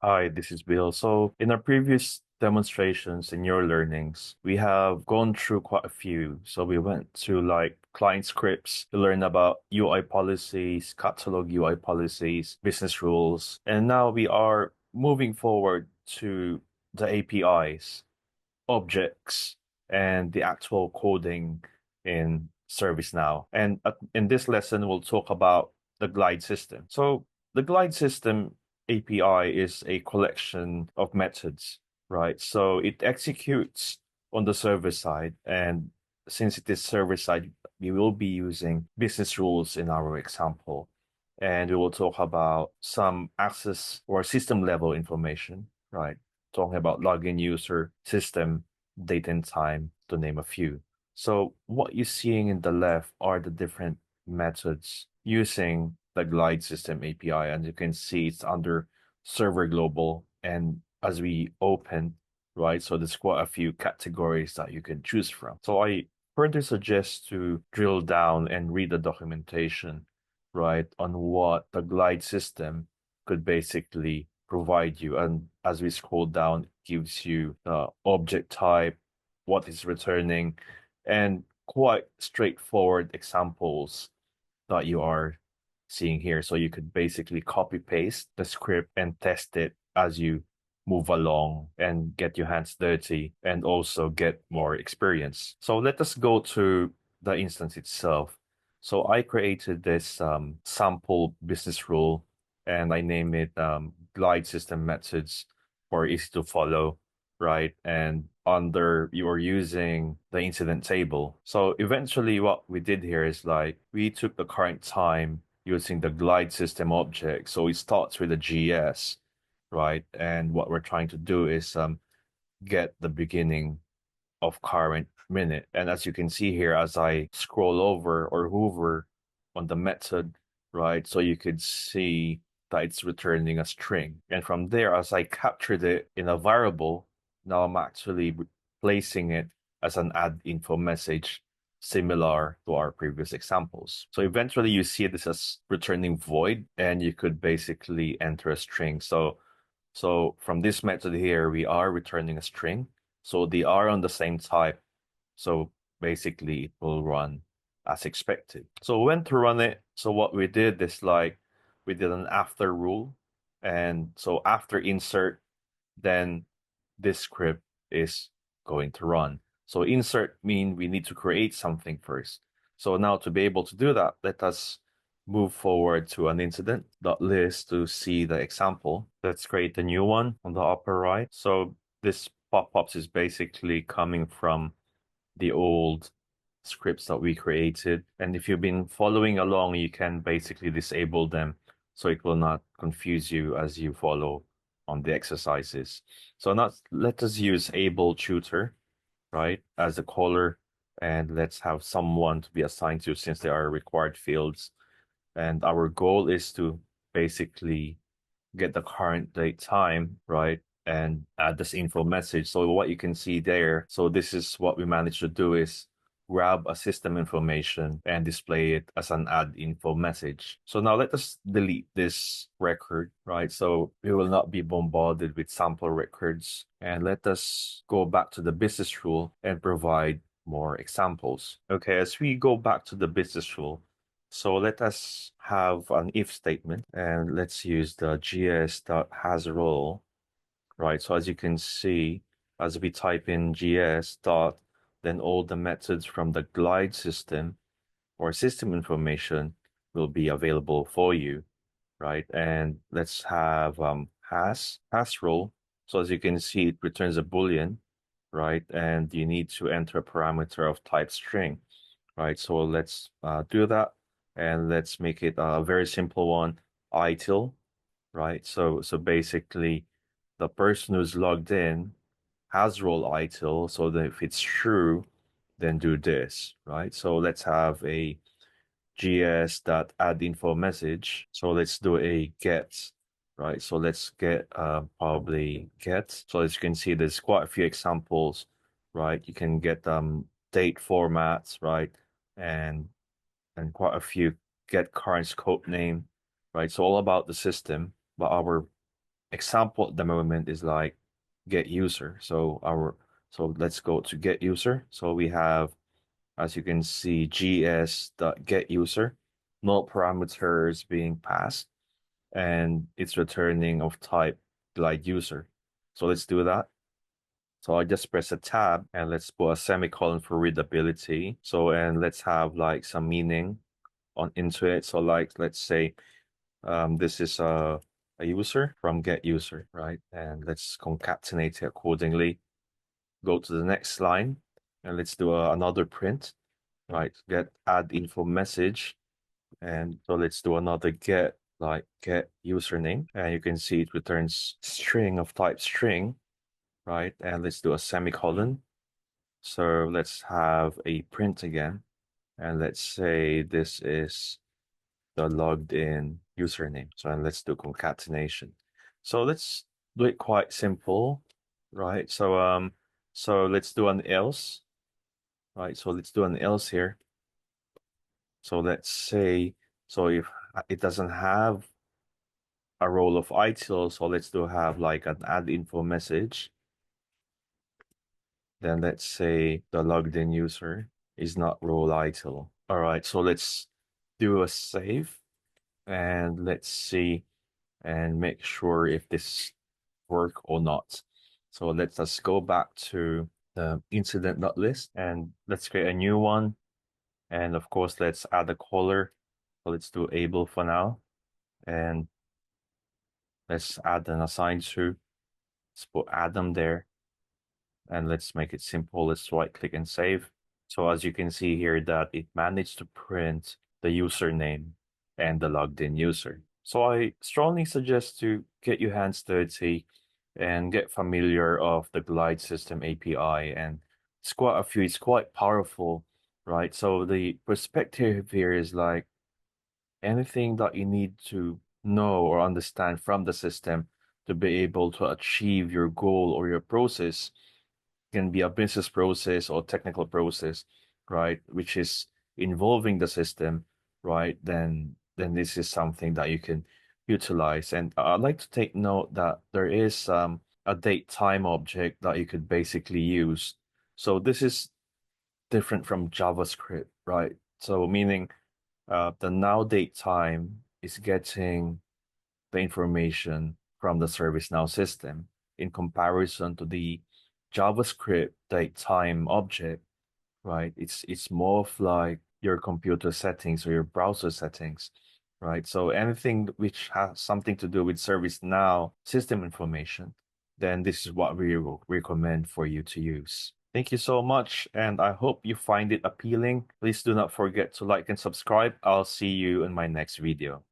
Hi, this is Bill. So, in our previous demonstrations and your learnings, we have gone through quite a few. So, we went to like client scripts to learn about UI policies, catalog UI policies, business rules, and now we are moving forward to the APIs, objects, and the actual coding in ServiceNow. And in this lesson, we'll talk about the glide system. So the glide system API is a collection of methods, right? So it executes on the server side. And since it is server side, we will be using business rules in our example. And we will talk about some access or system level information, right? Talking about login user, system, date and time, to name a few. So what you're seeing in the left are the different methods using the GlideSystem API. And you can see it's under server global. And as we open, right, so there's quite a few categories that you can choose from. So I further suggest to drill down and read the documentation, right, on what the glide system could basically provide you. And as we scroll down, it gives you the object type, what is returning, and quite straightforward examples that you are seeing here. So you could basically copy paste the script and test it as you move along and get your hands dirty and also get more experience. So let us go to the instance itself. So I created this sample business rule and I name it glide system methods for easy to follow, right? And under you're using the incident table. So eventually what we did here is like we took the current time using the glide system object. So it starts with a GS, right? And what we're trying to do is get the beginning of current minute. And as you can see here, as I scroll over or hover on the method, right? So you could see that it's returning a string. And from there, as I captured it in a variable, now I'm actually placing it as an add info message similar to our previous examples. So eventually you see this as returning void and you could basically enter a string. So from this method here, we are returning a string. So they are on the same type. So basically it will run as expected. So when to run it, so what we did is like we did an after rule. And so after insert, then this script is going to run. So insert mean we need to create something first. So now to be able to do that, let us move forward to an incident.list to see the example. Let's create a new one on the upper right. So this pop-ups is basically coming from the old scripts that we created. And if you've been following along, you can basically disable them so it will not confuse you as you follow on the exercises. So now let us use able tutor, right, as a caller, and let's have someone to be assigned to since they are required fields. And our goal is to basically get the current date time, right? And add this info message. So what you can see there, so this is what we managed to do is grab a system information and display it as an add info message. So now let us delete this record, right? So we will not be bombarded with sample records. And let us go back to the business rule and provide more examples. Okay, as we go back to the business rule, so let us have an if statement and let's use the gs.hasRole, right? So as you can see, as we type in gs dot, then all the methods from the glide system or system information will be available for you, right? And let's have hasRole. So as you can see, it returns a Boolean, right? And you need to enter a parameter of type string, right? So let's do that. And let's make it a very simple one, ITIL, right? So basically, the person who's logged in has role ITIL. So that if it's true, then do this, right? So let's have a gs.addInfo message. So let's do a get, right? So let's get probably get. So as you can see, there's quite a few examples, right? You can get date formats, right? And quite a few get current scope name, right? So all about the system, but our example at the moment is like get user. So let's go to get user. So we have, as you can see, gs.getUser, no parameters being passed, and it's returning of type glide user. So let's do that. So I just press a tab and let's put a semicolon for readability. So, and let's have like some meaning on into it. So like, let's say this is a user from get user, right? And let's concatenate it accordingly. Go to the next line and let's do another print, right? Get add info message. And so let's do another get, like get username. And you can see it returns string of type string, right? And let's do a semicolon. So let's have a print again. And let's say this is the logged in username. So and let's do concatenation. So let's do it quite simple, right? So let's do an else, right? So let's do an else here. So let's say, so if it doesn't have a role of ITIL, so let's do have like an add info message. Then let's say the logged in user is not role ITIL. All right, so let's do a save and let's see and make sure if this work or not. So let's just go back to the incident.list and let's create a new one. And of course, let's add a caller. So let's do able for now. And let's add an assigned to. Let's put Adam there. And let's make it simple. Let's right click and save. So as you can see here that it managed to print the username and the logged in user. So I strongly suggest to get your hands dirty and get familiar of the GlideSystem API. And it's quite powerful, right? So the perspective here is like anything that you need to know or understand from the system to be able to achieve your goal or your process, can be a business process or technical process, right? Which is involving the system, right? Then this is something that you can utilize. And I'd like to take note that there is a date time object that you could basically use. So this is different from JavaScript, right? So meaning the now date time is getting the information from the ServiceNow system in comparison to the JavaScript date time object, right? It's more of like your computer settings or your browser settings, right? So anything which has something to do with ServiceNow system information, then this is what we will recommend for you to use. Thank you so much, and I hope you find it appealing. Please do not forget to like and subscribe. I'll see you in my next video.